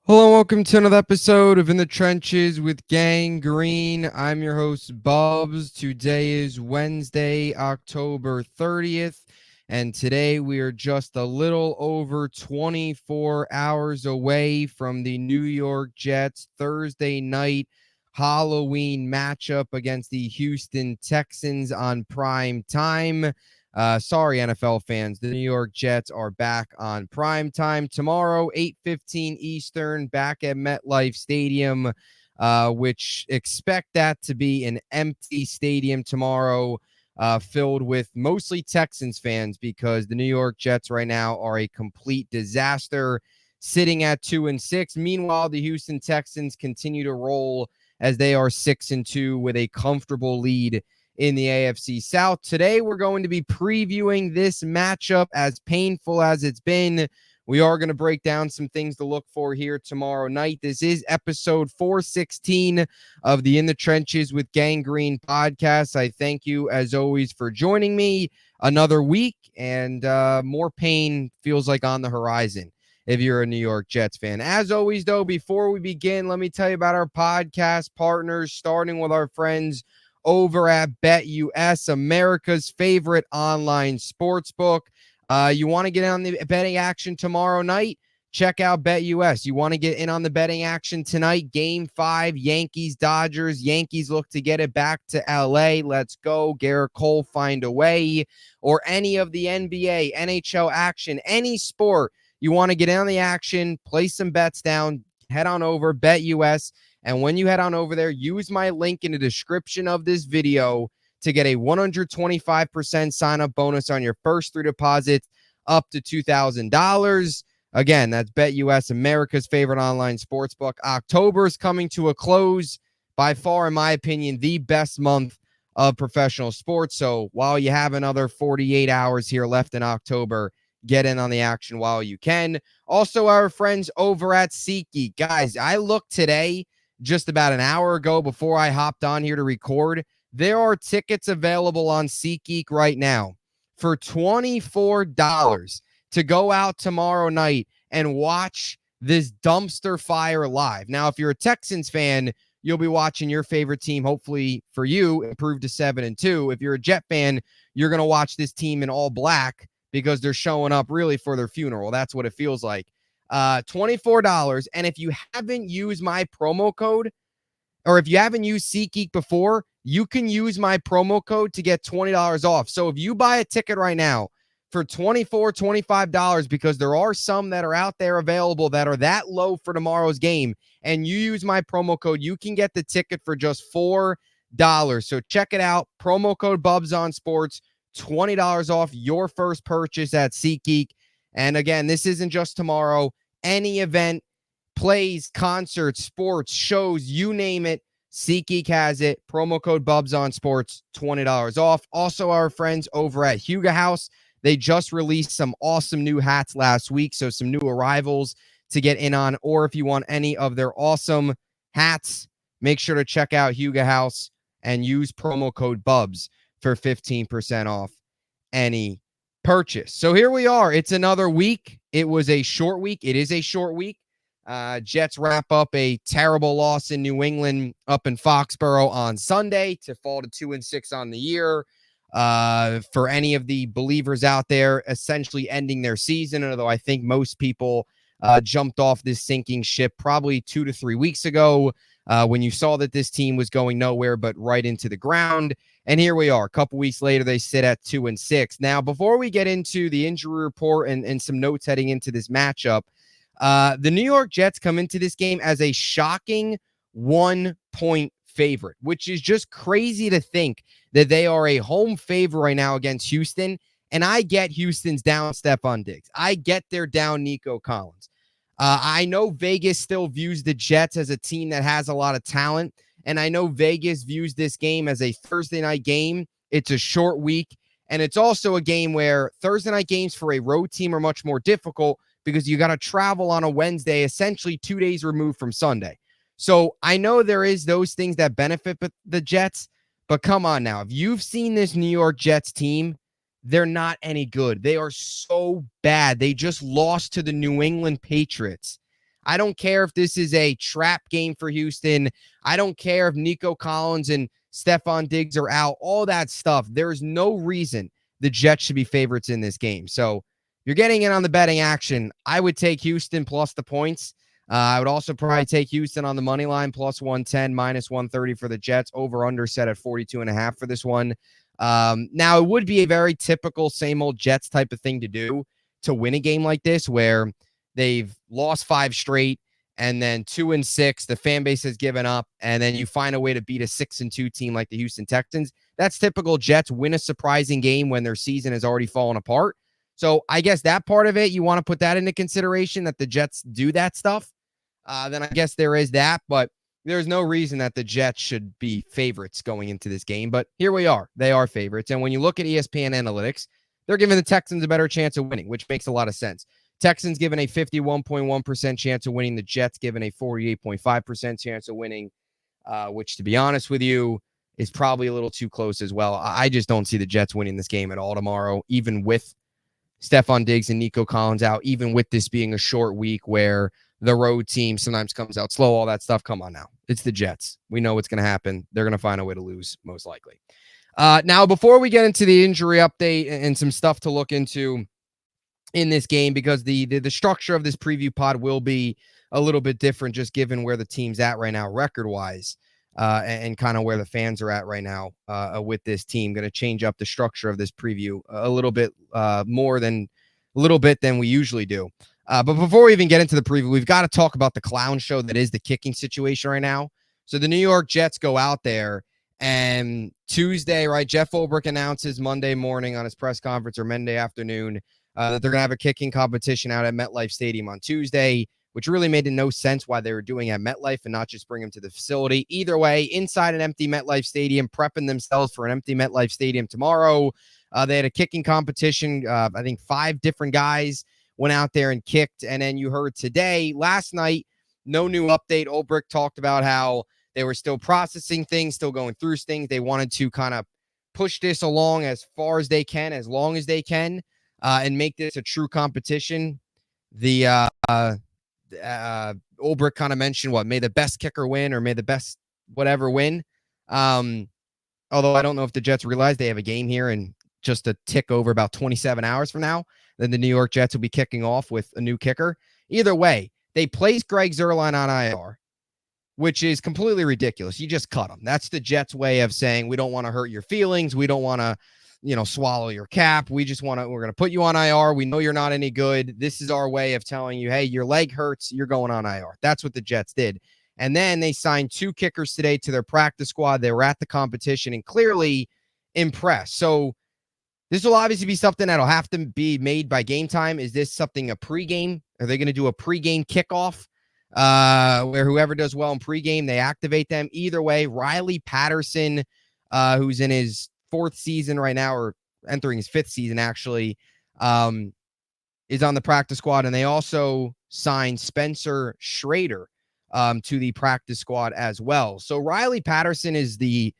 Hello and welcome to another episode of In the Trenches with Gang Green. I'm your host, Bubbs. Today is Wednesday, October 30th, and today we are just a little over 24 hours away from the New York Jets Thursday night Halloween matchup against the Houston Texans on prime time. Sorry, NFL fans. The New York Jets are back on prime time tomorrow, 8:15 Eastern, back at MetLife Stadium, which expect that to be an empty stadium tomorrow, filled with mostly Texans fans because the New York Jets right now are a complete disaster, sitting at 2-6. Meanwhile, the Houston Texans continue to roll as they are 6-2 with a comfortable lead in the AFC South. Today, we're going to be previewing this matchup, as painful as it's been. We are going to break down some things to look for here tomorrow night. This is episode 416 of the In the Trenches with Gang Green podcast. I thank you, as always, for joining me another week, and more pain feels like on the horizon if you're a New York Jets fan. As always, though, before we begin, let me tell you about our podcast partners, starting with our friends over at BetUS, America's favorite online sportsbook. You want to get in on the betting action tomorrow night? Check out BetUS. You want to get in on the betting action tonight? Game 5, Yankees-Dodgers. Yankees look to get it back to L.A. Let's go. Garrett Cole find a way. Or any of the NBA, NHL action, any sport. You want to get in on the action, place some bets down, head on over, BetUS. And when you head on over there, use my link in the description of this video to get a 125% sign-up bonus on your first 3 deposits up to $2,000. Again, that's BetUS, America's favorite online sportsbook. October is coming to a close. By far, in my opinion, the best month of professional sports. So while you have another 48 hours here left in October, get in on the action while you can. Also, our friends over at SeatGeek. Guys, I looked today, just about an hour ago before I hopped on here to record. There are tickets available on SeatGeek right now for $24 to go out tomorrow night and watch this dumpster fire live. Now, if you're a Texans fan, you'll be watching your favorite team, hopefully for you, improve to 7-2. If you're a Jet fan, you're going to watch this team in all black because they're showing up really for their funeral. That's what it feels like. $24. And if you haven't used my promo code, or if you haven't used SeatGeek before, you can use my promo code to get $20 off. So if you buy a ticket right now for $24, $25, because there are some that are out there available that are that low for tomorrow's game, and you use my promo code, you can get the ticket for just $4. So check it out. Promo code Bubs on Sports, $20 off your first purchase at SeatGeek. And again, this isn't just tomorrow. Any event, plays, concerts, sports, shows, you name it, SeatGeek has it. Promo code Bubs on Sports, $20 off. Also, our friends over at Huga House, they just released some awesome new hats last week, so some new arrivals to get in on. Or if you want any of their awesome hats, make sure to check out Huga House and use promo code Bubs for 15% off any purchase. So here we are. It's another week. It was a short week. It is a short week. Jets wrap up a terrible loss in New England up in Foxborough on Sunday to fall to 2-6 on the year. For any of the believers out there, essentially ending their season, although I think most people jumped off this sinking ship probably 2 to 3 weeks ago when you saw that this team was going nowhere but right into the ground. And here we are. A couple weeks later, they sit at 2-6. Now, before we get into the injury report and some notes heading into this matchup, the New York Jets come into this game as a shocking 1-point favorite, which is just crazy to think that they are a home favorite right now against Houston. And I get Houston's down Stephon Diggs. I get they're down Nico Collins. I know Vegas still views the Jets as a team that has a lot of talent. And I know Vegas views this game as a Thursday night game. It's a short week. And it's also a game where Thursday night games for a road team are much more difficult because you got to travel on a Wednesday, essentially 2 days removed from Sunday. So I know there is those things that benefit the Jets, but come on now. If you've seen this New York Jets team, they're not any good. They are so bad. They just lost to the New England Patriots I don't care if this is a trap game for Houston. I don't care if Nico Collins and Stephon Diggs are out, all that stuff. There's no reason the Jets should be favorites in this game. So you're getting in on the betting action. I would take Houston plus the points. I would also probably take Houston on the money line plus 110, minus 130 for the Jets. Over under set at 42.5 for this one. Now, it would be a very typical same old Jets type of thing to do to win a game like this, where they've lost 5 straight and then 2-6. The fan base has given up, and then you find a way to beat a 6-2 team like the Houston Texans. That's typical Jets win a surprising game when their season has already fallen apart. So I guess that part of it, you want to put that into consideration, that the Jets do that stuff. Then I guess there is that, but there's no reason that the Jets should be favorites going into this game. But here we are. They are favorites. And when you look at ESPN analytics, they're giving the Texans a better chance of winning, which makes a lot of sense. Texans given a 51.1% chance of winning. The Jets given a 48.5% chance of winning, which, to be honest with you, is probably a little too close as well. I just don't see the Jets winning this game at all tomorrow, even with Stephon Diggs and Nico Collins out, even with this being a short week where the road team sometimes comes out slow, all that stuff. Come on now. It's the Jets. We know what's going to happen. They're going to find a way to lose, most likely. Now, before we get into the injury update and some stuff to look into in this game, because the structure of this preview pod will be a little bit different, just given where the team's at right now record-wise, and kind of where the fans are at right now with this team. Going to change up the structure of this preview a little bit than we usually do. But before we even get into the preview, we've got to talk about the clown show that is the kicking situation right now. So the New York Jets go out there, and Tuesday, right, Jeff Ulbrich announces Monday morning on his press conference, or Monday afternoon, that they're going to have a kicking competition out at MetLife Stadium on Tuesday, which really made no sense why they were doing it at MetLife and not just bring them to the facility. Either way, inside an empty MetLife Stadium, prepping themselves for an empty MetLife Stadium tomorrow. They had a kicking competition. I think 5 different guys went out there and kicked. And then you heard today, last night, no new update. Ulbrich talked about how they were still processing things, still going through things. They wanted to kind of push this along as far as they can, as long as they can, and make this a true competition. The Ulbrich kind of mentioned, may the best kicker win, or may the best whatever win. Although I don't know if the Jets realize they have a game here and just a tick over about 27 hours from now, then the New York Jets will be kicking off with a new kicker. Either way, they placed Greg Zuerlein on IR, which is completely ridiculous. You just cut him. That's the Jets' way of saying, we don't want to hurt your feelings. We don't want to, swallow your cap. We're going to put you on IR. We know you're not any good. This is our way of telling you, hey, your leg hurts. You're going on IR. That's what the Jets did. And then they signed 2 kickers today to their practice squad. They were at the competition and clearly impressed. So this will obviously be something that'll have to be made by game time. Is this something a pregame? Are they going to do a pregame kickoff where whoever does well in pregame, they activate them? Either way, Riley Patterson, who's in his 4th season right now, or entering his 5th season actually, is on the practice squad. And they also signed Spencer Schrader to the practice squad as well. So Riley Patterson is definitely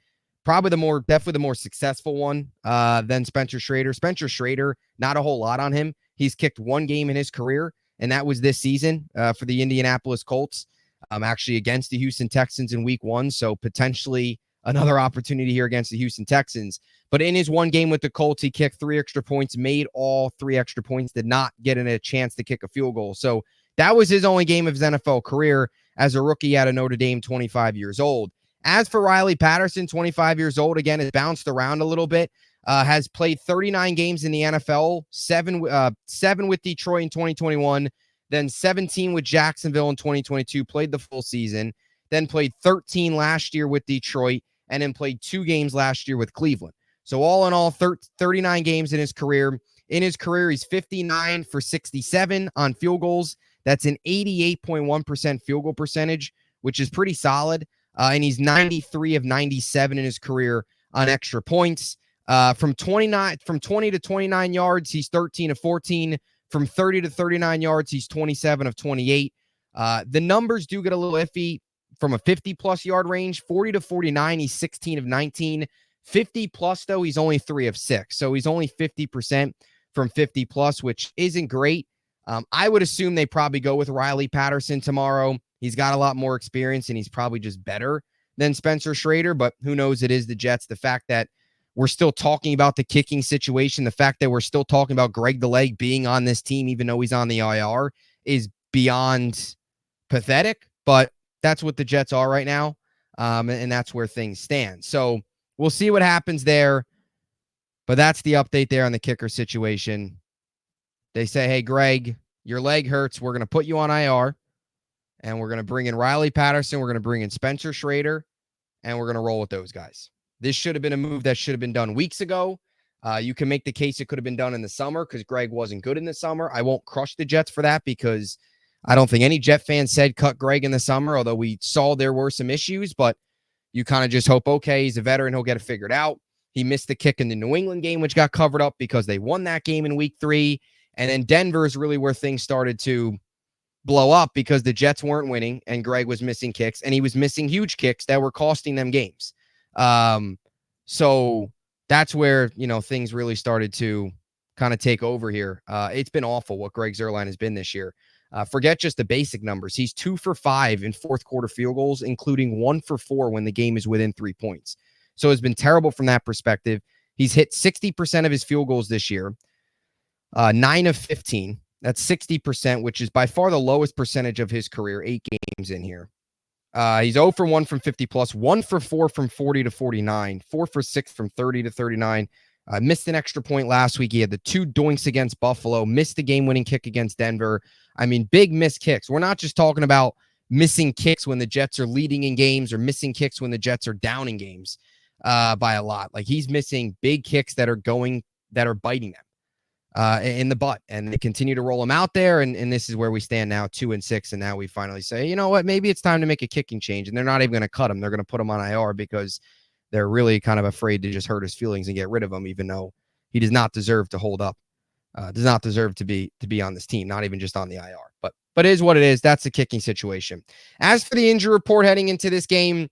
the more successful one than Spencer Schrader. Spencer Schrader, not a whole lot on him. He's kicked 1 game in his career, and that was this season for the Indianapolis Colts, actually against the Houston Texans in week 1. So potentially another opportunity here against the Houston Texans. But in his 1 game with the Colts, he kicked 3 extra points, made all 3 extra points, did not get in a chance to kick a field goal. So that was his only game of his NFL career as a rookie out of Notre Dame, 25 years old. As for Riley Patterson, 25 years old, again, has bounced around a little bit, has played 39 games in the NFL, 7 with Detroit in 2021, then 17 with Jacksonville in 2022, played the full season, then played 13 last year with Detroit, and then played 2 games last year with Cleveland. So all in all, 39 games in his career. In his career, he's 59 for 67 on field goals. That's an 88.1% field goal percentage, which is pretty solid. And he's 93 of 97 in his career on extra points. From 20 to 29 yards, he's 13 of 14. From 30 to 39 yards, he's 27 of 28. The numbers do get a little iffy from a 50-plus yard range. 40 to 49, he's 16 of 19. 50-plus, though, he's only 3 of 6. So he's only 50% from 50-plus, which isn't great. I would assume they probably go with Riley Patterson tomorrow. He's got a lot more experience, and he's probably just better than Spencer Schrader, but who knows? It is the Jets. The fact that we're still talking about the kicking situation, the fact that we're still talking about Greg the Leg being on this team, even though he's on the IR, is beyond pathetic, but that's what the Jets are right now, and that's where things stand. So we'll see what happens there, but that's the update there on the kicker situation. They say, hey, Greg, your leg hurts. We're going to put you on IR, and we're going to bring in Riley Patterson. We're going to bring in Spencer Schrader, and we're going to roll with those guys. This should have been a move that should have been done weeks ago. You can make the case it could have been done in the summer because Greg wasn't good in the summer. I won't crush the Jets for that because I don't think any Jet fan said cut Greg in the summer, although we saw there were some issues, but you kind of just hope, okay, he's a veteran. He'll get it figured out. He missed the kick in the New England game, which got covered up because they won that game in week 3. And then Denver is really where things started to blow up because the Jets weren't winning and Greg was missing kicks, and he was missing huge kicks that were costing them games. So that's where, things really started to kind of take over here. It's been awful what Greg Zuerlein has been this year. Forget just the basic numbers. He's 2 for 5 in fourth quarter field goals, including 1 for 4 when the game is within 3 points. So it's been terrible from that perspective. He's hit 60% of his field goals this year, 9 of 15. That's 60%, which is by far the lowest percentage of his career, 8 games in here. He's 0 for 1 from 50 plus, 1 for 4 from 40 to 49, 4 for 6 from 30 to 39. Missed an extra point last week. He had the 2 doinks against Buffalo, missed the game-winning kick against Denver. I mean, big missed kicks. We're not just talking about missing kicks when the Jets are leading in games or missing kicks when the Jets are down in games by a lot. Like, he's missing big kicks that are biting them in the butt, and they continue to roll them out there. And this is where we stand now, 2-6. And now we finally say, you know what, maybe it's time to make a kicking change. And they're not even going to cut him. They're going to put him on IR because they're really kind of afraid to just hurt his feelings and get rid of him, even though he does not deserve to hold up, does not deserve to be on this team, not even just on the IR. But it is what it is. That's the kicking situation. As for the injury report heading into this game,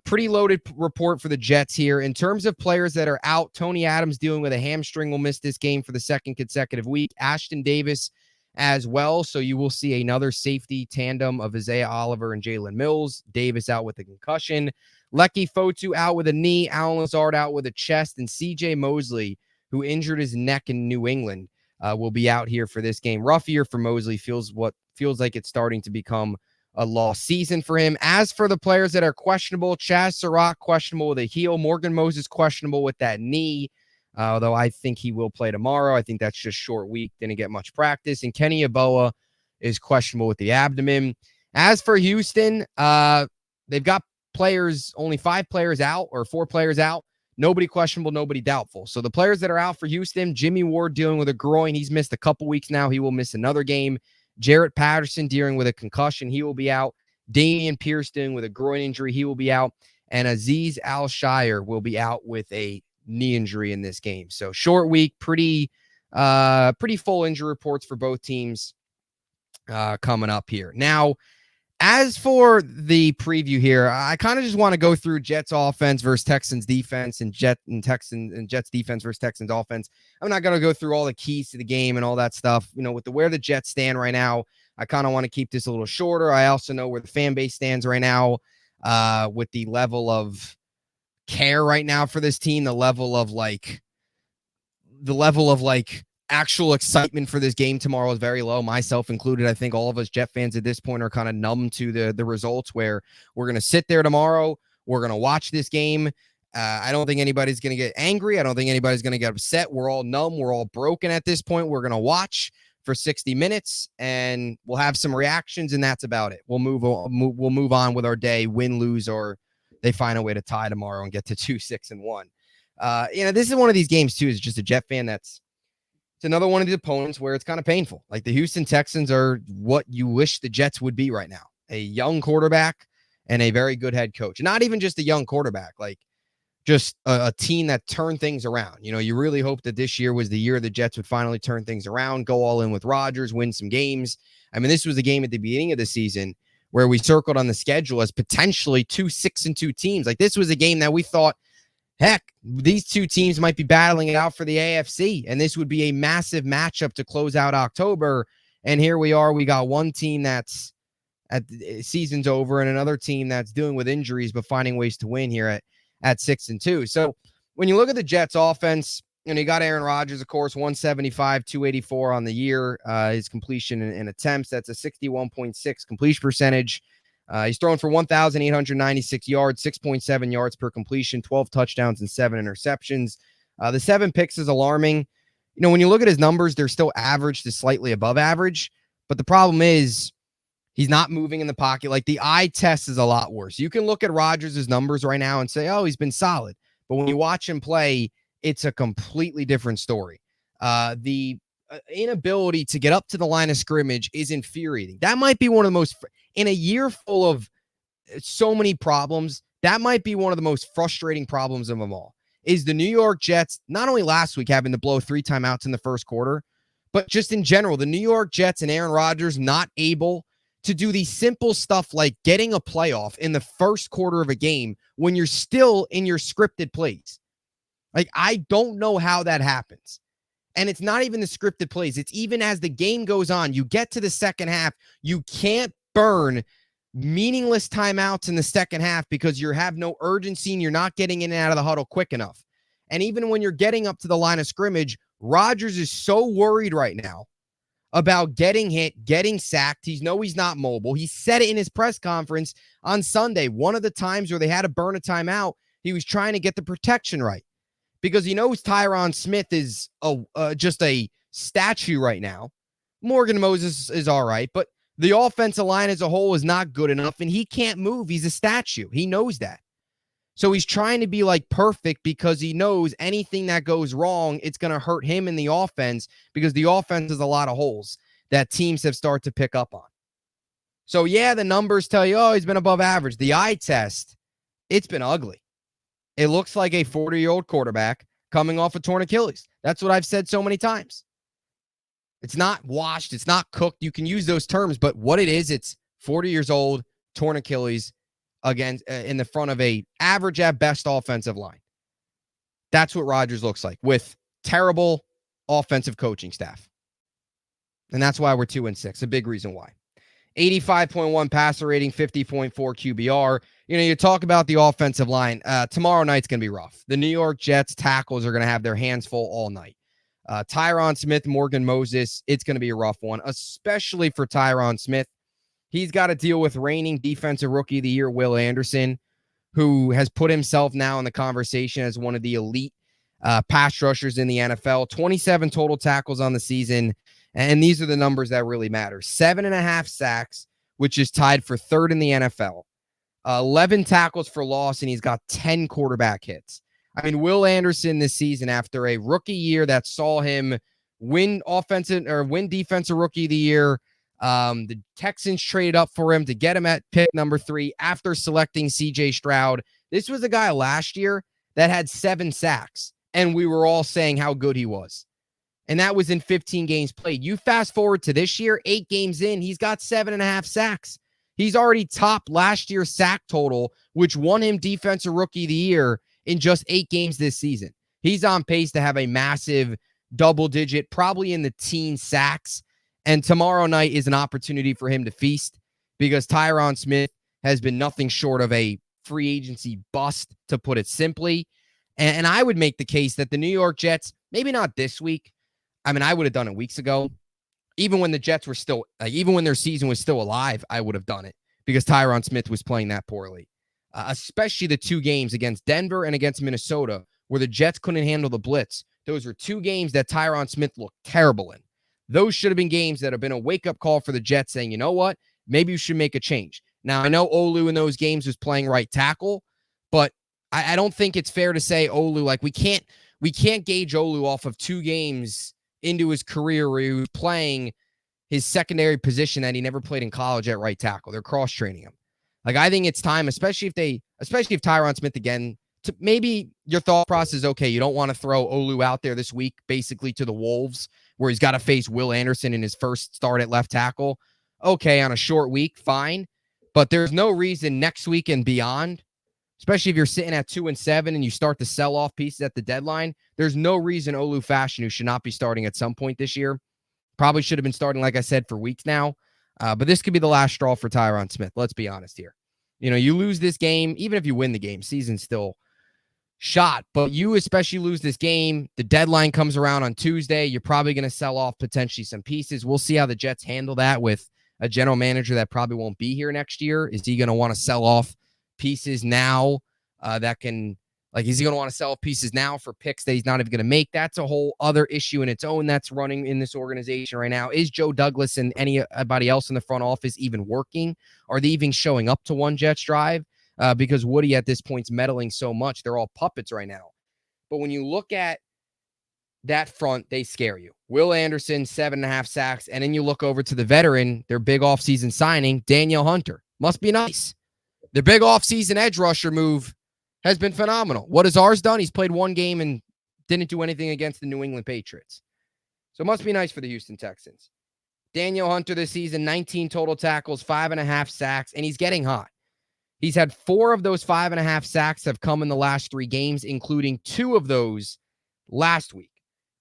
pretty loaded report for the Jets here. In terms of players that are out, Tony Adams dealing with a hamstring will miss this game for the second consecutive week. Ashton Davis as well. So you will see another safety tandem of Isaiah Oliver and Jalen Mills. Davis out with a concussion. Lecky Fotu out with a knee. Alan Lazard out with a chest. And CJ Mosley, who injured his neck in New England, will be out here for this game. Rough year for Mosley. Feels like it's starting to become a lost season for him. As for the players that are questionable, Chaz Surratt questionable with a heel. Morgan Moses questionable with that knee, although I think he will play tomorrow. I think that's just short week. Didn't get much practice. And Kenny Yeboah is questionable with the abdomen. As for Houston, they've got only 5 players out or 4 players out. Nobody questionable, nobody doubtful. So the players that are out for Houston, Jimmy Ward dealing with a groin. He's missed a couple weeks now. He will miss another game. Jarrett Patterson dealing with a concussion. He will be out. Damian Pierce dealing with a groin injury. He will be out. And Azeez Al-Shire will be out with a knee injury in this game. So short week, pretty full injury reports for both teams coming up here. Now, as for the preview here, I kind of just want to go through Jets offense versus Texans defense and Jets defense versus Texans offense. I'm not going to go through all the keys to the game and all that stuff. With where the Jets stand right now, I kind of want to keep this a little shorter. I also know where the fan base stands right now with the level of care right now for this team, the level of actual excitement for this game tomorrow is very low, myself included. I think all of us Jet fans at this point are kind of numb to the results, where we're going to sit there tomorrow. We're going to watch this game. I don't think anybody's going to get angry. I don't think anybody's going to get upset. We're all numb. We're all broken at this point. We're going to watch for 60 minutes and we'll have some reactions, and that's about it. We'll move on with our day, win, lose, or they find a way to tie tomorrow and get to 2-6-1. This is one of these games too, as just a Jet fan, it's another one of the opponents where it's kind of painful. Like, the Houston Texans are what you wish the Jets would be right now. A young quarterback and a very good head coach. Not even just a young quarterback, like just a team that turned things around. You really hope that this year was the year the Jets would finally turn things around, go all in with Rodgers, win some games. I mean, this was a game at the beginning of the season where we circled on the schedule as potentially 2 6-2 teams. Like, this was a game that we thought, Heck, these two teams might be battling it out for the AFC, and this would be a massive matchup to close out October. And here we are. We got one team that's at season's over and another team that's dealing with injuries but finding ways to win here at 6-2. So when you look at the Jets offense, you got Aaron Rodgers, of course, 175, 284 on the year. His completion and attempts, that's a 61.6 completion percentage. He's thrown for 1,896 yards, 6.7 yards per completion, 12 touchdowns and 7 interceptions. The 7 picks is alarming. When you look at his numbers, they're still average to slightly above average. But the problem is he's not moving in the pocket. Like, the eye test is a lot worse. You can look at Rodgers' numbers right now and say, oh, he's been solid. But when you watch him play, it's a completely different story. The inability to get up to the line of scrimmage is infuriating. That might be one of the most, in a year full of so many problems, that might be one of the most frustrating problems of them all, is the New York Jets, not only last week having to blow 3 timeouts in the first quarter, but just in general, the New York Jets and Aaron Rodgers not able to do the simple stuff like getting a playoff in the first quarter of a game when you're still in your scripted plays. Like, I don't know how that happens. And it's not even the scripted plays. It's even as the game goes on, you get to the second half, you can't burn meaningless timeouts in the second half because you have no urgency and you're not getting in and out of the huddle quick enough. And even when you're getting up to the line of scrimmage, Rodgers is so worried right now about getting hit, getting sacked. He's not mobile. He said it in his press conference on Sunday. One of the times where they had to burn a timeout, he was trying to get the protection right. Because he knows Tyron Smith is just a statue right now. Morgan Moses is all right, but the offensive line as a whole is not good enough, and he can't move. He's a statue. He knows that. So he's trying to be like perfect because he knows anything that goes wrong, it's going to hurt him in the offense because the offense has a lot of holes that teams have started to pick up on. So, yeah, the numbers tell you, oh, he's been above average. The eye test, it's been ugly. It looks like a 40-year-old quarterback coming off a torn Achilles. That's what I've said so many times. It's not washed. It's not cooked. You can use those terms, but what it is, it's 40 years old, torn Achilles, against in the front of a average at best offensive line. That's what Rodgers looks like with terrible offensive coaching staff. And that's why we're 2-6. A big reason why. 85.1 passer rating, 50.4 QBR. You talk about the offensive line. Tomorrow night's going to be rough. The New York Jets tackles are going to have their hands full all night. Tyron Smith, Morgan Moses, it's going to be a rough one, especially for Tyron Smith. He's got to deal with reigning defensive rookie of the year, Will Anderson, who has put himself now in the conversation as one of the elite pass rushers in the NFL. 27 total tackles on the season. And these are the numbers that really matter. 7.5 sacks, which is tied for third in the NFL. 11 tackles for loss, and he's got 10 quarterback hits. I mean, Will Anderson this season, after a rookie year that saw him win defensive rookie of the year, the Texans traded up for him to get him at pick number 3 after selecting C.J. Stroud. This was a guy last year that had 7 sacks, and we were all saying how good he was. And that was in 15 games played. You fast forward to this year, 8 games in, he's got 7.5 sacks. He's already topped last year's sack total, which won him Defensive Rookie of the Year in just 8 games this season. He's on pace to have a massive double-digit, probably in the teen sacks. And tomorrow night is an opportunity for him to feast because Tyron Smith has been nothing short of a free agency bust, to put it simply. And I would make the case that the New York Jets, maybe not this week, I mean, I would have done it weeks ago. Even when the Jets were still, even when their season was still alive, I would have done it because Tyron Smith was playing that poorly. Especially the 2 games against Denver and against Minnesota where the Jets couldn't handle the blitz. Those were 2 games that Tyron Smith looked terrible in. Those should have been games that have been a wake-up call for the Jets saying, you know what, maybe you should make a change. Now, I know Olu in those games was playing right tackle, but I don't think it's fair to say Olu, like we can't gauge Olu off of 2 games into his career where he was playing his secondary position that he never played in college at right tackle. They're cross-training him. Like, I think it's time, especially if Tyron Smith again, to maybe your thought process is, okay, you don't want to throw Olu out there this week, basically to the Wolves, where he's got to face Will Anderson in his first start at left tackle. Okay, on a short week, fine. But there's no reason next week and beyond, especially if you're sitting at 2-7 and you start to sell off pieces at the deadline. There's no reason Olu Fashion, who should not be starting at some point this year, probably should have been starting, like I said, for weeks now. But this could be the last straw for Tyron Smith. Let's be honest here. You lose this game, even if you win the game, season's still shot. But you especially lose this game. The deadline comes around on Tuesday. You're probably going to sell off potentially some pieces. We'll see how the Jets handle that with a general manager that probably won't be here next year. Is he going to want to sell off pieces now is he going to want to sell off pieces now for picks that he's not even going to make? That's a whole other issue in its own that's running in this organization right now. Is Joe Douglas and anybody else in the front office even working? Are they even showing up to one Jets drive? Because Woody at this point is meddling so much. They're all puppets right now. But when you look at that front, they scare you. Will Anderson, 7.5 sacks. And then you look over to the veteran, their big offseason signing, Danielle Hunter. Must be nice. Their big offseason edge rusher move has been phenomenal. What has ours done? He's played one game and didn't do anything against the New England Patriots. So it must be nice for the Houston Texans. Danielle Hunter this season, 19 total tackles, 5.5 sacks, and he's getting hot. He's had 4 of those 5.5 sacks have come in the last 3 games, including 2 of those last week.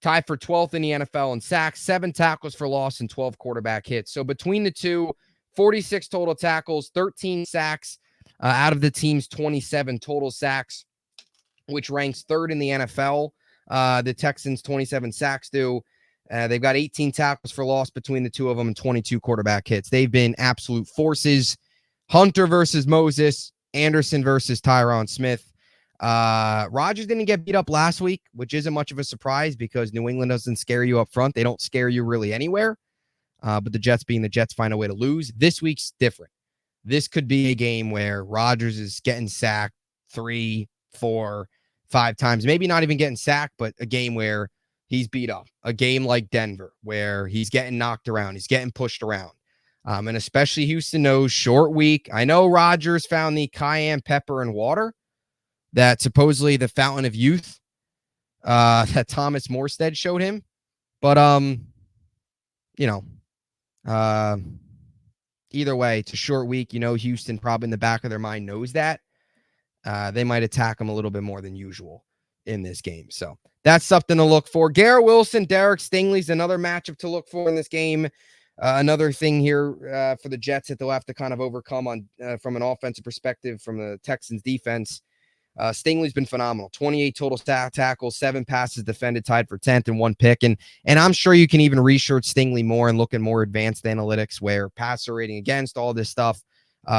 Tied for 12th in the NFL in sacks, 7 tackles for loss, and 12 quarterback hits. So between the two, 46 total tackles, 13 sacks out of the team's 27 total sacks, which ranks 3rd in the NFL. The Texans, 27 sacks do. They've got 18 tackles for loss between the two of them and 22 quarterback hits. They've been absolute forces. Hunter versus Moses, Anderson versus Tyron Smith. Rodgers didn't get beat up last week, which isn't much of a surprise because New England doesn't scare you up front. They don't scare you really anywhere. But the Jets being the Jets find a way to lose. This week's different. This could be a game where Rodgers is getting sacked 3, 4, 5 times. Maybe not even getting sacked, but a game where he's beat up. A game like Denver where he's getting knocked around. He's getting pushed around. And especially Houston knows short week. I know Rodgers found the cayenne pepper and water that supposedly the fountain of youth that Thomas Morstead showed him. But, either way, it's a short week. Houston probably in the back of their mind knows that. They might attack him a little bit more than usual in this game. So that's something to look for. Garrett Wilson, Derek Stingley's another matchup to look for in this game. Another thing here for the Jets that they'll have to kind of overcome on from an offensive perspective from the Texans defense. Stingley's been phenomenal. 28 total tackles, 7 passes defended, tied for 10th and 1 pick. And I'm sure you can even research Stingley more and look at more advanced analytics where passer rating against all this stuff.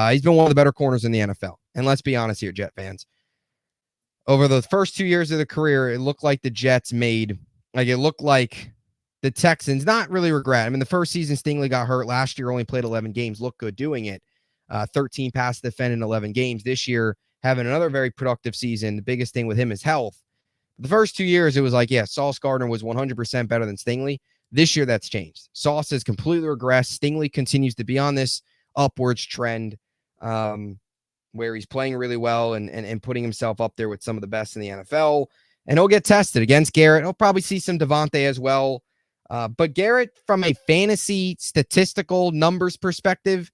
He's been one of the better corners in the NFL. And let's be honest here, Jet fans. Over the first 2 years of the career, it looked like the Jets it looked like the Texans not really regret. I mean, the first season Stingley got hurt. Last year only played 11 games. Looked good doing it. 13 passes defended in 11 games. This year, having another very productive season. The biggest thing with him is health. The first 2 years, it was like, yeah, Sauce Gardner was 100% better than Stingley. This year, that's changed. Sauce has completely regressed. Stingley continues to be on this upwards trend where he's playing really well and putting himself up there with some of the best in the NFL. And he'll get tested against Garrett. He'll probably see some Devontae as well. But Garrett, from a fantasy statistical numbers perspective,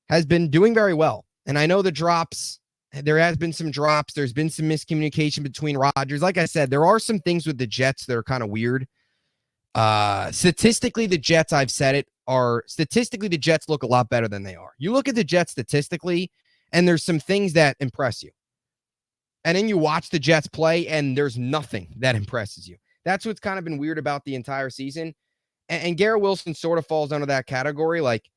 has been doing very well. And I know the drops, there has been some drops. There's been some miscommunication between Rodgers. Like I said, there are some things with the Jets that are kind of weird. Statistically, the Jets, I've said it, statistically, the Jets look a lot better than they are. You look at the Jets statistically, and there's some things that impress you. And then you watch the Jets play, and there's nothing that impresses you. That's what's kind of been weird about the entire season. And Garrett Wilson sort of falls under that category. Like,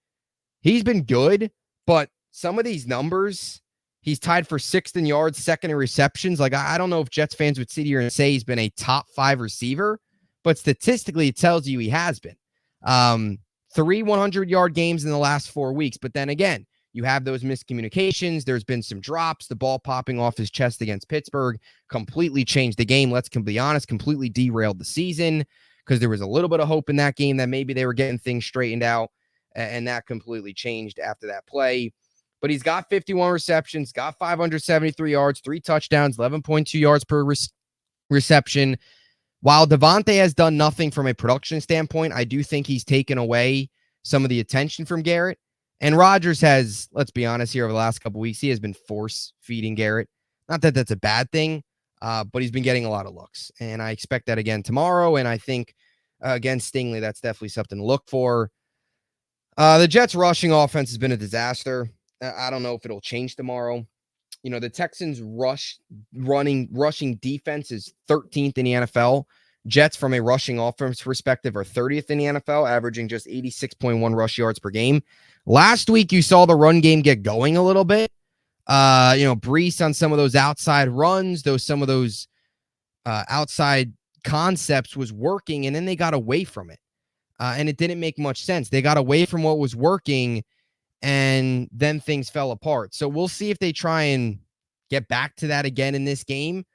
he's been good, but some of these numbers, he's tied for 6th in yards, 2nd in receptions. Like, I don't know if Jets fans would sit here and say he's been a top 5 receiver, but statistically, it tells you he has been. 3 100-yard games in the last 4 weeks. But then again, you have those miscommunications. There's been some drops. The ball popping off his chest against Pittsburgh completely changed the game. Let's be honest, completely derailed the season because there was a little bit of hope in that game that maybe they were getting things straightened out, and that completely changed after that play. But he's got 51 receptions, got 573 yards, 3 touchdowns, 11.2 yards per reception. While Devontae has done nothing from a production standpoint, I do think he's taken away some of the attention from Garrett. And Rodgers has, let's be honest here, over the last couple of weeks, he has been force-feeding Garrett. Not that that's a bad thing, but he's been getting a lot of looks. And I expect that again tomorrow. And I think against Stingley, that's definitely something to look for. The Jets' rushing offense has been a disaster. I don't know if it'll change tomorrow. The Texans rushing defense is 13th in the NFL. Jets, from a rushing offense perspective, are 30th in the NFL, averaging just 86.1 rush yards per game. Last week, you saw the run game get going a little bit. Brees on some of those outside runs, some of those outside concepts was working, and then they got away from it. And it didn't make much sense. They got away from what was working, and then things fell apart. So we'll see if they try and get back to that again in this game.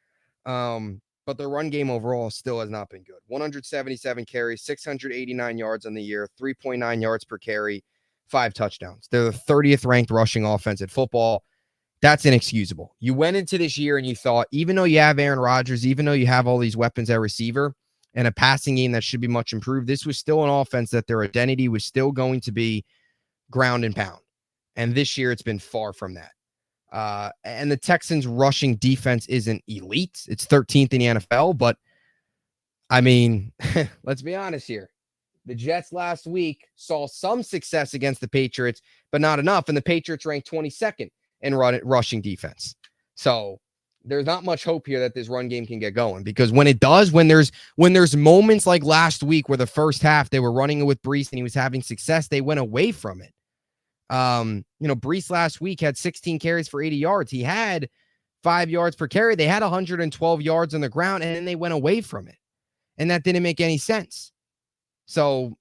But their run game overall still has not been good. 177 carries, 689 yards on the year, 3.9 yards per carry, 5 touchdowns. They're the 30th ranked rushing offense at football. That's inexcusable. You went into this year and you thought, even though you have Aaron Rodgers, even though you have all these weapons at receiver and a passing game that should be much improved, this was still an offense that their identity was still going to be ground and pound. And this year it's been far from that. And the Texans rushing defense isn't elite. It's 13th in the NFL, but I mean, let's be honest here. The Jets last week saw some success against the Patriots, but not enough. And the Patriots ranked 22nd in rushing defense. So there's not much hope here that this run game can get going, because when it does, when there's moments like last week where the first half they were running it with Brees and he was having success, they went away from it. Brees last week had 16 carries for 80 yards. He had 5 yards per carry. They had 112 yards on the ground, and then they went away from it. And that didn't make any sense. So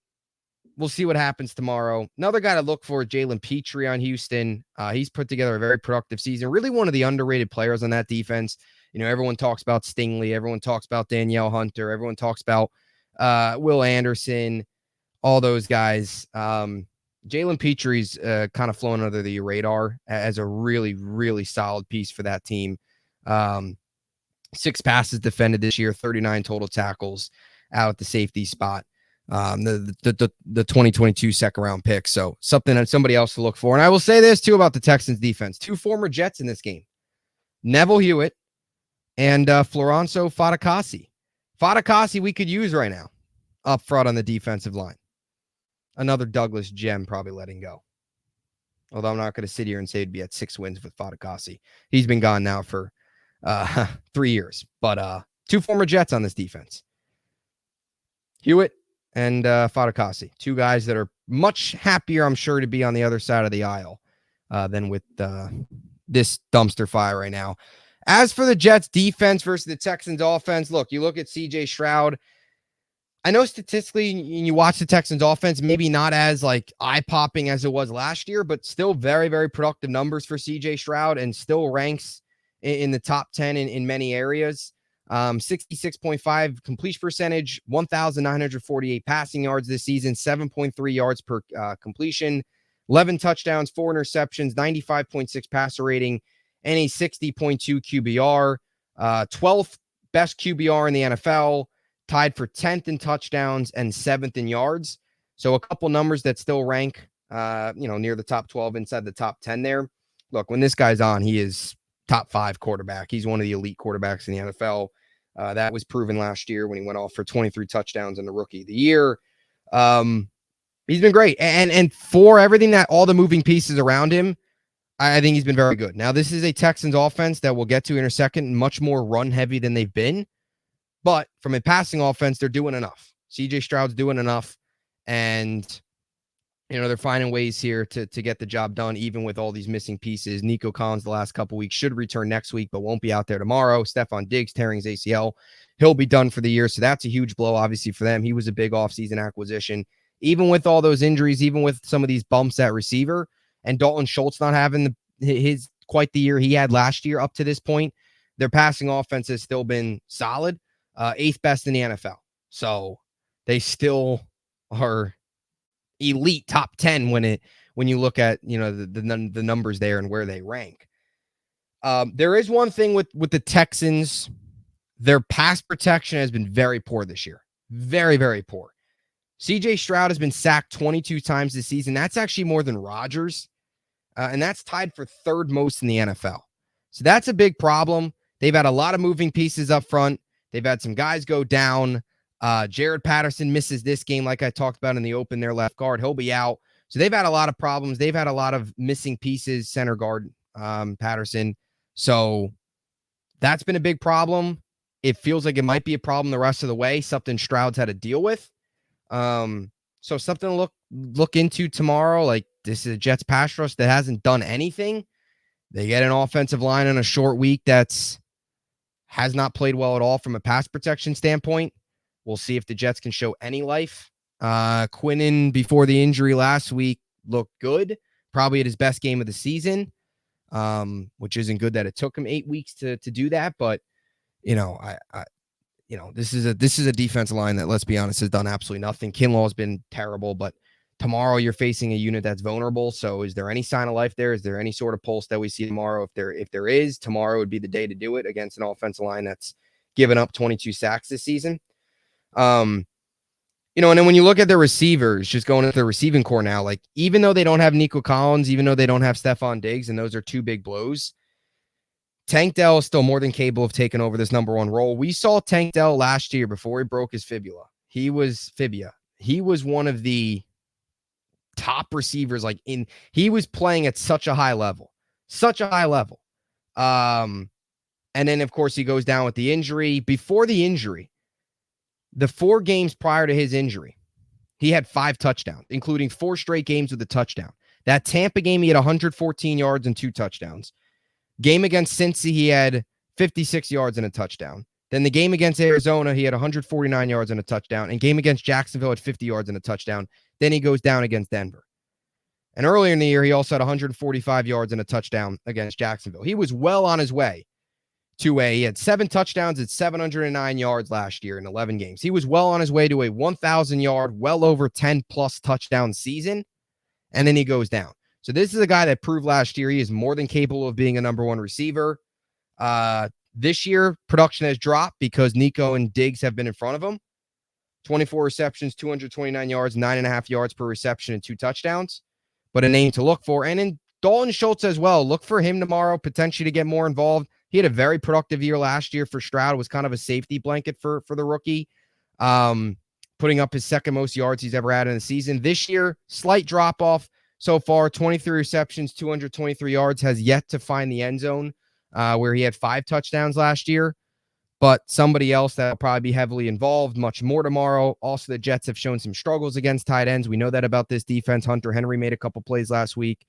we'll see what happens tomorrow. Another guy to look for is Jalen Petrie on Houston. He's put together a very productive season. Really one of the underrated players on that defense. Everyone talks about Stingley. Everyone talks about Danielle Hunter. Everyone talks about Will Anderson, all those guys. Jalen Petrie's kind of flown under the radar as a really, really solid piece for that team. 6 passes defended this year, 39 total tackles out at the safety spot. The 2022 second round pick. So something that somebody else to look for. And I will say this too about the Texans defense. 2 former Jets in this game. Neville Hewitt and Florencio Fatukasi. Fatukasi we could use right now up front on the defensive line. Another Douglas gem probably letting go. Although I'm not going to sit here and say it'd be at 6 wins with Fatukasi. He's been gone now for 3 years. But 2 former Jets on this defense. Hewitt and Fatukasi. 2 guys that are much happier, I'm sure, to be on the other side of the aisle than with this dumpster fire right now. As for the Jets defense versus the Texans offense, look, you look at C.J. Stroud. I know statistically, you watch the Texans offense, maybe not as eye-popping as it was last year, but still very, very productive numbers for C.J. Stroud and still ranks in the top 10 in many areas. 66.5 completion percentage, 1,948 passing yards this season, 7.3 yards per completion, 11 touchdowns, 4 interceptions, 95.6 passer rating, and a 60.2 QBR. 12th best QBR in the NFL. Tied for 10th in touchdowns and 7th in yards. So a couple numbers that still rank, near the top 12, inside the top 10 there. Look, when this guy's on, he is top 5 quarterback. He's one of the elite quarterbacks in the NFL. That was proven last year when he went off for 23 touchdowns in the Rookie of the Year. He's been great. And for everything that all the moving pieces around him, I think he's been very good. Now, this is a Texans offense that we'll get to in a second, much more run heavy than they've been. But from a passing offense, they're doing enough. C.J. Stroud's doing enough. And, they're finding ways here to get the job done, even with all these missing pieces. Nico Collins the last couple weeks should return next week, but won't be out there tomorrow. Stephon Diggs tearing his ACL. He'll be done for the year. So that's a huge blow, obviously, for them. He was a big offseason acquisition. Even with all those injuries, even with some of these bumps at receiver, and Dalton Schultz not having quite the year he had last year up to this point, their passing offense has still been solid. 8th best in the NFL. So they still are elite top 10 when you look at, the numbers there and where they rank. There is one thing with the Texans. Their pass protection has been very poor this year. Very, very poor. C.J. Stroud has been sacked 22 times this season. That's actually more than Rodgers. And that's tied for 3rd most in the NFL. So that's a big problem. They've had a lot of moving pieces up front. They've had some guys go down. Jared Patterson misses this game, like I talked about in the open, their left guard. He'll be out. So they've had a lot of problems. They've had a lot of missing pieces, center guard, Patterson. So that's been a big problem. It feels like it might be a problem the rest of the way, something Stroud's had to deal with. So something to look into tomorrow. Like, this is a Jets pass rush that hasn't done anything. They get an offensive line on a short week has not played well at all from a pass protection standpoint. We'll see if the Jets can show any life. Quinnen, before the injury last week, looked good, probably at his best game of the season, which isn't good that it took him 8 weeks to do that. But, this is a defensive line that, let's be honest, has done absolutely nothing. Kinlaw's been terrible, but tomorrow you're facing a unit that's vulnerable. So is there any sign of life there? Is there any sort of pulse that we see tomorrow? If there is, tomorrow would be the day to do it against an offensive line that's given up 22 sacks this season. And then when you look at the receivers, just going into the receiving core now, like, even though they don't have Nico Collins, even though they don't have Stephon Diggs, and those are two big blows, Tank Dell is still more than capable of taking over this number one role. We saw Tank Dell last year before he broke his fibula. He was one of the top receivers. He was playing at such a high level. And then, of course, he goes down with the injury. Before the injury, the 4 games prior to his injury, he had 5 touchdowns, including 4 straight games with a touchdown. That Tampa game, he had 114 yards and 2 touchdowns. Game against Cincy, he had 56 yards and a touchdown. Then the game against Arizona, he had 149 yards and a touchdown. And game against Jacksonville had 50 yards and a touchdown. Then he goes down against Denver. And earlier in the year, he also had 145 yards and a touchdown against Jacksonville. He was well on his way he had 7 touchdowns at 709 yards last year in 11 games. He was well on his way to a 1,000 yard, well over 10 plus touchdown season. And then he goes down. So this is a guy that proved last year he is more than capable of being a number one receiver. This year, production has dropped because Nico and Diggs have been in front of him. 24 receptions, 229 yards, 9.5 yards per reception, and 2 touchdowns. But a name to look for. And in Dalton Schultz as well. Look for him tomorrow, potentially to get more involved. He had a very productive year last year for Stroud. It was kind of a safety blanket for the rookie, putting up his second most yards he's ever had in the season. This year, slight drop-off so far, 23 receptions, 223 yards, has yet to find the end zone, where he had 5 touchdowns last year. But somebody else that will probably be heavily involved, much more tomorrow. Also, the Jets have shown some struggles against tight ends. We know that about this defense. Hunter Henry made a couple plays last week.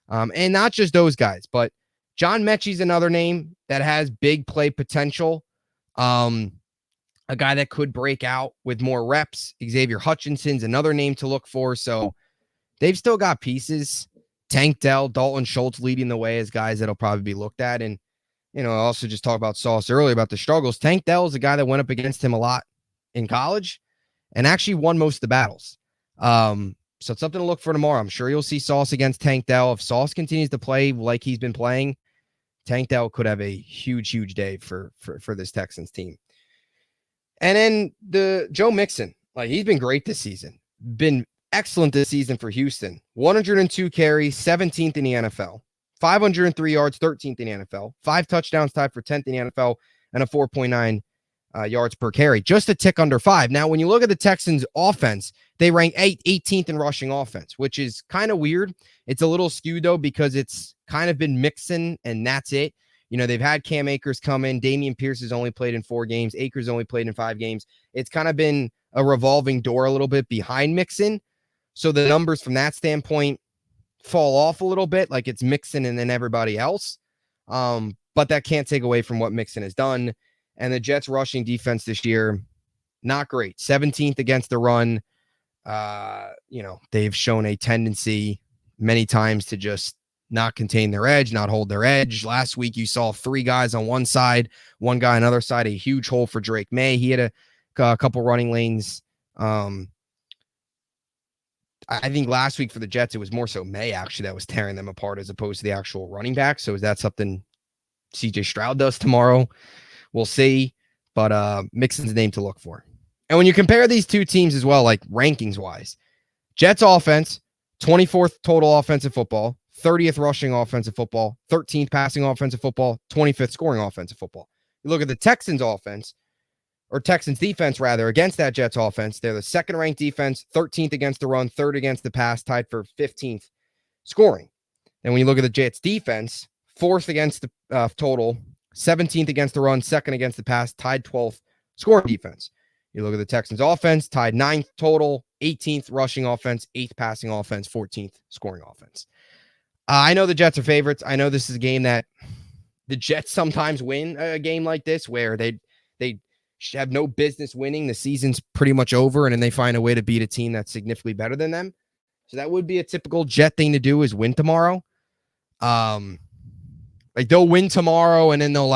And not just those guys, but John Mechie's another name that has big play potential. A guy that could break out with more reps. Xavier Hutchinson's another name to look for. So they've still got pieces. Tank Dell, Dalton Schultz leading the way as guys that'll probably be looked at. And, I also just talked about Sauce earlier about the struggles. Tank Dell is a guy that went up against him a lot in college and actually won most of the battles. So it's something to look for tomorrow. I'm sure you'll see Sauce against Tank Dell. If Sauce continues to play like he's been playing, Tank Dell could have a huge day for this Texans team. And then the Joe Mixon, he's been great this season. Been excellent this season for Houston. 102 carries, 17th in the NFL. 503 yards, 13th in the NFL. 5 touchdowns, tied for 10th in the NFL, and a 4.9 yards per carry. Just a tick under 5. Now, when you look at the Texans' offense, they rank 18th in rushing offense, which is kind of weird. It's a little skewed, though, because it's kind of been Mixon, and that's it. They've had Cam Akers come in. Dameon Pierce has only played in 4 games. Akers only played in 5 games. It's kind of been a revolving door a little bit behind Mixon. So the numbers from that standpoint fall off a little bit, like it's Mixon and then everybody else. But that can't take away from what Mixon has done. And the Jets rushing defense this year, not great. 17th against the run. They've shown a tendency many times to just not contain their edge, not hold their edge. Last week, you saw 3 guys on one side, 1 guy on the other side, a huge hole for Drake May. He had a couple running lanes. I think last week for the Jets, it was more so May actually that was tearing them apart as opposed to the actual running back. So is that something CJ Stroud does tomorrow? We'll see. But Mixon's a name to look for. And when you compare these two teams as well, like rankings wise, Jets offense, 24th total offensive football, 30th rushing offensive football, 13th passing offensive football, 25th scoring offensive football. You look at the Texans offense, or Texans defense rather, against that Jets offense. They're the second ranked defense, 13th against the run, third against the pass, tied for 15th scoring. And when you look at the Jets defense, fourth against the total, 17th against the run, second against the pass, tied 12th scoring defense. You look at the Texans offense, tied 9th total, 18th rushing offense, 8th passing offense, 14th scoring offense. I know the Jets are favorites. I know this is a game that the Jets sometimes win, a game like this where they have no business winning. The season's pretty much over, and then they find a way to beat a team that's significantly better than them. So that would be a typical Jet thing to do, is win tomorrow. Like they'll win tomorrow, and then they'll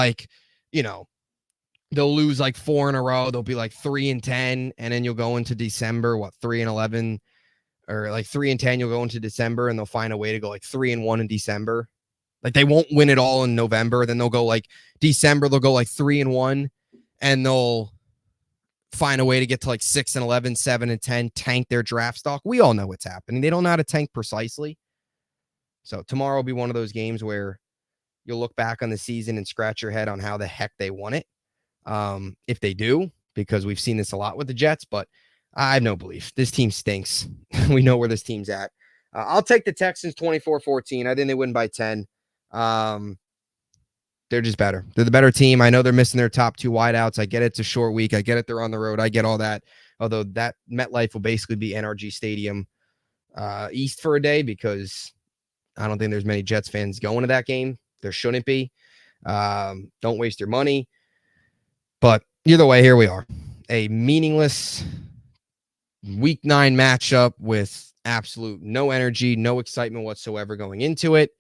they'll lose like 4 in a row. They'll be like 3-10, and then you'll go into December, 3-11, or like 3-10. You'll go into December, and they'll find a way to go like 3-1 in December. Like they won't win it all in November. Then they'll go like December. They'll go like 3-1, and they'll find a way to get to like 6-11, 7-10, tank their draft stock. We all know what's happening. They don't know how to tank precisely. So tomorrow will be one of those games where you'll look back on the season and scratch your head on how the heck they won it. If they do, because we've seen this a lot with the Jets, but I have no belief. This team stinks. We know where this team's at. I'll take the Texans 24-14. I think they win by 10. They're just better. They're the better team. I know they're missing their top 2 wideouts. I get it's a short week. I get it. They're on the road. I get all that. Although that MetLife will basically be NRG Stadium East for a day, because I don't think there's many Jets fans going to that game. There shouldn't be. Don't waste your money. But either way, here we are. A meaningless Week 9 matchup with absolute no energy, no excitement whatsoever going into it.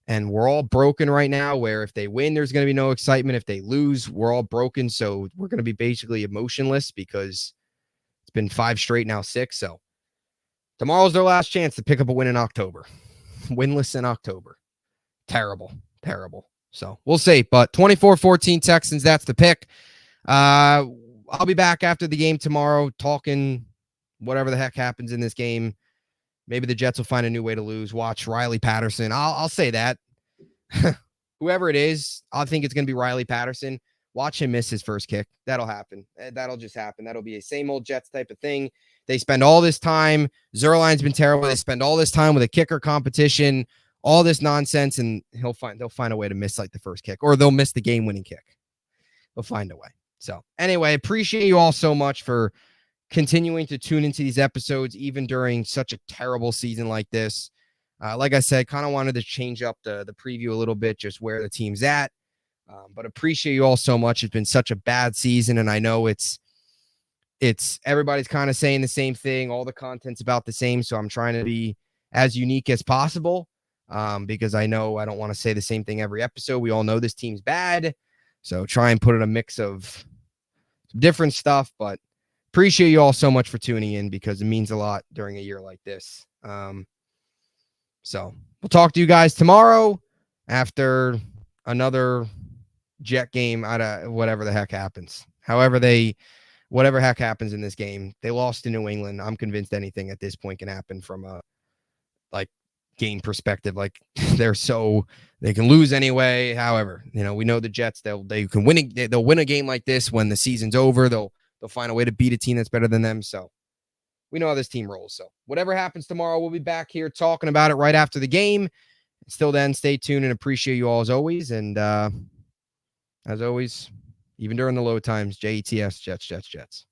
And we're all broken right now, where if they win, there's going to be no excitement. If they lose, we're all broken. So we're going to be basically emotionless, because it's been 5 straight, now 6. So tomorrow's their last chance to pick up a win in October. Winless in October. Terrible. So we'll see. But 24-14 Texans, that's the pick. I'll be back after the game tomorrow talking whatever the heck happens in this game. Maybe the Jets will find a new way to lose. Watch Riley Patterson. I'll say that. Whoever it is, I think it's going to be Riley Patterson. Watch him miss his first kick. That'll happen. That'll just happen. That'll be a same old Jets type of thing. They spend all this time. Zuerlein's been terrible. They spend all this time with a kicker competition, all this nonsense, and they'll find a way to miss like the first kick, or they'll miss the game-winning kick. They'll find a way. So anyway, appreciate you all so much for continuing to tune into these episodes, even during such a terrible season like this. Like I said, kind of wanted to change up the preview a little bit, just where the team's at. But appreciate you all so much. It's been such a bad season, and I know it's everybody's kind of saying the same thing. All the content's about the same, so I'm trying to be as unique as possible, because I know I don't want to say the same thing every episode. We all know this team's bad, so try and put in a mix of different stuff, but appreciate you all so much for tuning in, because it means a lot during a year like this. So we'll talk to you guys tomorrow after another Jet game out of whatever the heck happens. Whatever heck happens in this game. They lost to New England. I'm convinced anything at this point can happen from a game perspective. They can lose anyway. However, we know the Jets, they'll win a game like this when the season's over. They'll find a way to beat a team that's better than them. So we know how this team rolls. So whatever happens tomorrow, we'll be back here talking about it right after the game. Still then, stay tuned, and appreciate you all as always. And as always, even during the low times, JETS, Jets.